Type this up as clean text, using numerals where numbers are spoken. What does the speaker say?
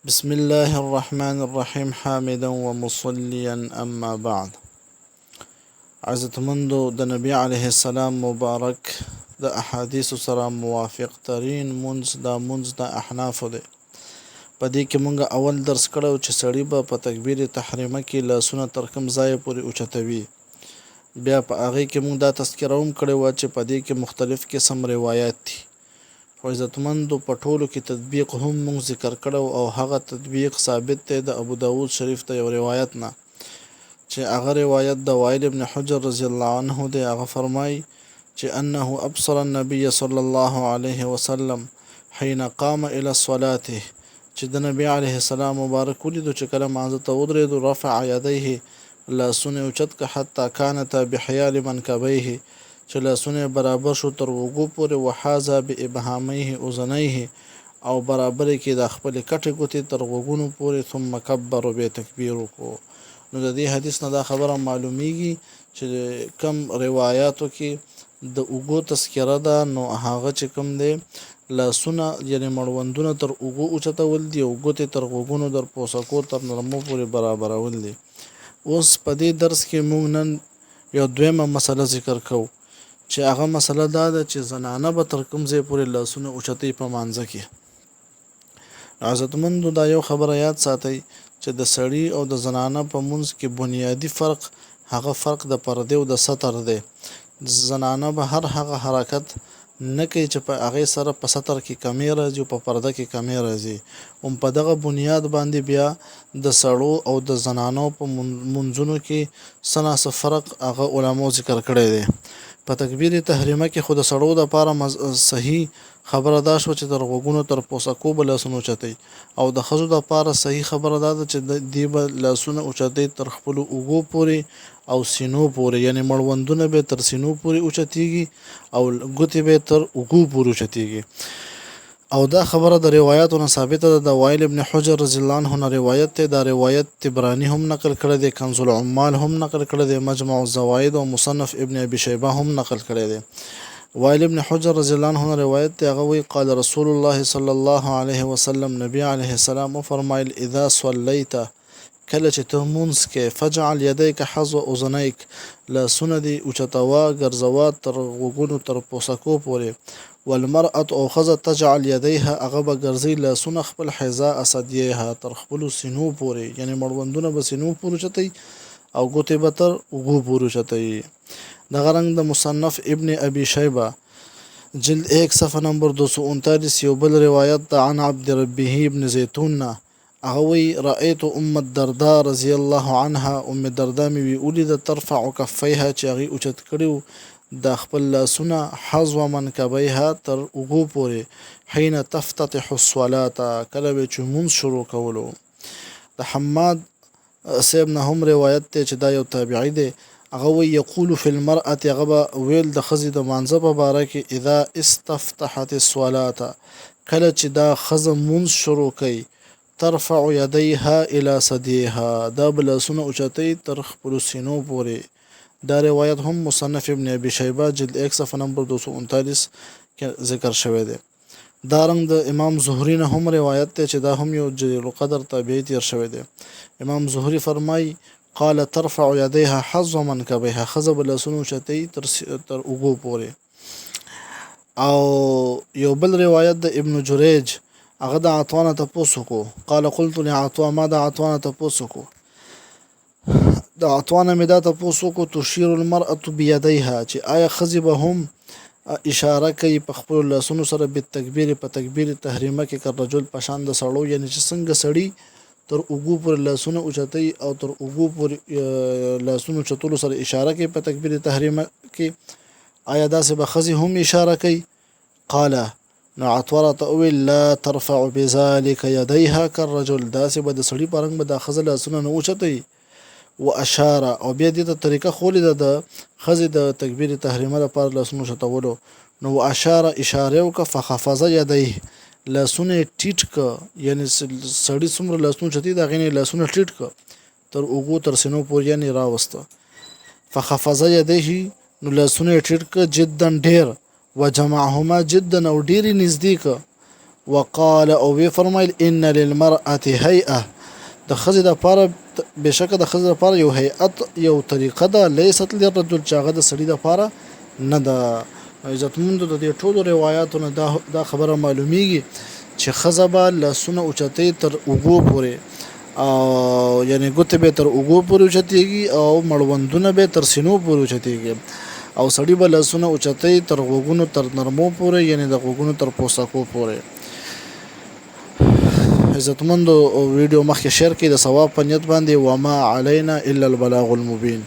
بسم الله الرحمن الرحيم حامدا ومصليا أما بعد. عزتمندو د نبی علیه السلام مبارک د احادیث سره موافق ترین منځ د احناف دی. په دې کې مونږ اول درس کړو چې سړی به په تکبیر تحریمه کې لاسونه تر کوم ځای پورې اوچتوي. بیا په هغې کې مونږ دا تذکره هم کړې وه چې په دې کې مختلف قسم روایات دي. عزتمندو په ټولو کې تطبیق هم مونږ ذکر کړو او هغه تطبیق ثابت دی د ابو داود شریف ته یو روایت نه چې هغه روایت د وائل ابن حجر رضی الله عنه دی. هغه فرمایي چې انه ابصر النبي صلی الله علیه وسلم حين قام الى الصلاه چې د نبی علیه السلام مبارک ولیدو چې کله مانځه ته ودرېدو رفع یدیه لاسونه اوچت که حتی كانت بحیال منکبیه چې لاسونه برابر شو تر وګو پورې وحاذا بابهاميه اذنيه او برابر کې د خپل کټې ګوتې تر وګونو پورې ثم کبر به تکبیر وکړو. نو د دې حدیث نه دا خبره معلومیږي چې کم روایتو کې د اوګو تذکره ده، نو هغه چې کم دی لاسونه یعنی مړوندونه تر اوګو اوچتول دي او ګوتې تر غوګونو در پوسکو تر نرمو پورې برابرول دي. اوس په دې درس کې موږ نن یو دویمه مسله ذکر کوو چې هغه مسله دا ده چې زنانه به تر کوم ځای پورې لاسونه اوچتي په مانځه کې. عزتمندو دا یو خبره یاد ساتئ چې د سړي او د زنانه په منځ کې بنیادی فرق هغه فرق د پردې او د ستر دی. زنانه به هر هغه حرکت نه کوي چې په هغې سره په ستر کې کمی راځي او په پرده کې کمی راځي. په دغه بنیاد باندې بیا د سړو او د زنانو په منځونو کې څه ناڅه فرق هغه علماو ذکر کړی دی. په تکبیر تحریمه کې خو د سړو دپاره صحیح خبره دا شوه چې تر غوږونو تر پوسکو به لاسونه اوچتئ، او د ښځو دپاره صحیح خبره دا ده چې دوی به لاسونه اوچتئ تر خپلو اوږو پورې او سینو پورې، یعنی مړوندونه به تر سینو پورې اوچتېږي او ګوتې به تر اوږو پورې اوچتېږي. او دا خبره د روایاتو نه ثابته ده. د وائل ابن حجر رضی الله عنه نه روایت دی. دا روایت طبرانی هم نقل کړی دی، کنز العمال هم نقل کړی دی، مجمع الزوائد او مصنف ابن ابي شيبه هم نقل کړی دی. وائل ابن حجر رضی الله عنه نه روایت دی. هغه وی قال رسول الله صلی الله علیه وسلم، نبی علیه السلام فرمایل اذا صلیت کله چې ته مونځ کې فجعل یدیک حذو اذنیک لاسونه دې اوچتوا ګرځوا تر غوږونو تر پوسکو پورې. والمرأة او ښځه تجعل یدیها هغه به ګرځي لاسونه خپل حذاء ثدیها تر خپلو سینو پورې، یعنی مړوندونه به سینو پورې اوچتئ او ګوتې به تر اوږو پورې اوچتئ. دغه رنګ د مصنف ابن ابي شيبه جلد 1 صفحه نمبر 239 یو بل روایت ده عن عبد ربه ابن زيتون هغه وی رأيت ام الدرداء رضی الله عنها ام الدرداء مې ولید ترفع کفیها چې هغې اوچت کړي د خپل لاسونه حذو منکبیها تر اوږو پورې حين تفتتح الصلاة کله به چې مونځ شروع کولو. د حماد صاحب نه هم روایت دی چې دا یو تابعی دی. هغه وی یقول فی المرأة هغه به ویل د ښځې د مانځه په باره کې اذا استفتحت الصلاة کله چې دا ښځه مونځ شروع کوي ترفع یدیها الى ثدیها دا به لاسونه اوچتئ تر خپلو سینو پورې. دا روایت هم مصنف ابن ابي شيبه جلد 1 صفحه نمبر 239 کې ذکر شوی دی. دا رنګ د امام زهري نه هم روایت دی چې دا هم یو جلیل القدر تابعی تیر شوی دی. امام زهري فرمای قال ترفع يديها حظ منكبها ښځه به لاسونه اوچتئ تر اوږو پورې. او یو بل روایت د ابن جریج هغه د عطوانه تپوس وکړو. قال قلت لعطوه ما د عطوانه تپوس وکړو د عطوانه مې دا تپوس وکړو تشير المرأة بيديها چې آیا ښځې به هم اشاره کوي په خپلو لاسونو سره بالتکبیر په تکبیر تحریمه کې که رجل په شان د سړو، یعنی چې څنګه سړي تر اوږو پورې لاسونه اوچتئ او تر اوږو پورې لاسونو اوچتولو سره اشاره کوي په تکبیر تحریمه کې، آیا داسې به ښځې هم اشاره کوي؟ قال نو عطوره ته وویل لا ترفع بذلك يديها كالرجل داسې به د سړي په رنګ به دا ښځه لاسونه نه اوچتئ. و اشاره او بیا دې ته طریقه خولې ده د ښځې د تکبیر تحریمه لپاره لاسونه اوچتولو. نو و اشاره اشاره وکړه فخفض یدیه لاسونه یې ټیټ که، یعنی سړي څومره لاسونه اوچتي د هغې نه یې لاسونه ټیټ که تر اوږو تر سینو پورې یعنې راوسته. فخفض یدیه نو لاسونه یې ټیټ که جدا ډېر و جمعهما جدا او ډېرې نږدې که وقال او وی فرمایل ان للمرأه هيئه د خزې د پاره بشکه د خزې د پاره یو هيئت یو طریقه ده لیست للرجل چاغه د سړي د پاره نه ده. عزتمند د دې ټولو روایتونو دا خبره معلومیږي چې خزه به لاسونه اوچتې تر اوږو پورې او یعنی ګوتې به تر اوږو پورې اوچتېږي او مړوندونه به تر سینو پورې اوچتېږي او سړي به لاسونه اوچتې تر غوږونو تر نرمو پورې یعنی د غوږونو تر پوستکو پورې. عزتمندو ویډیو مخکې شیر کړئ د ثواب په نیت باندې. وما علینا الا البلاغ المبین.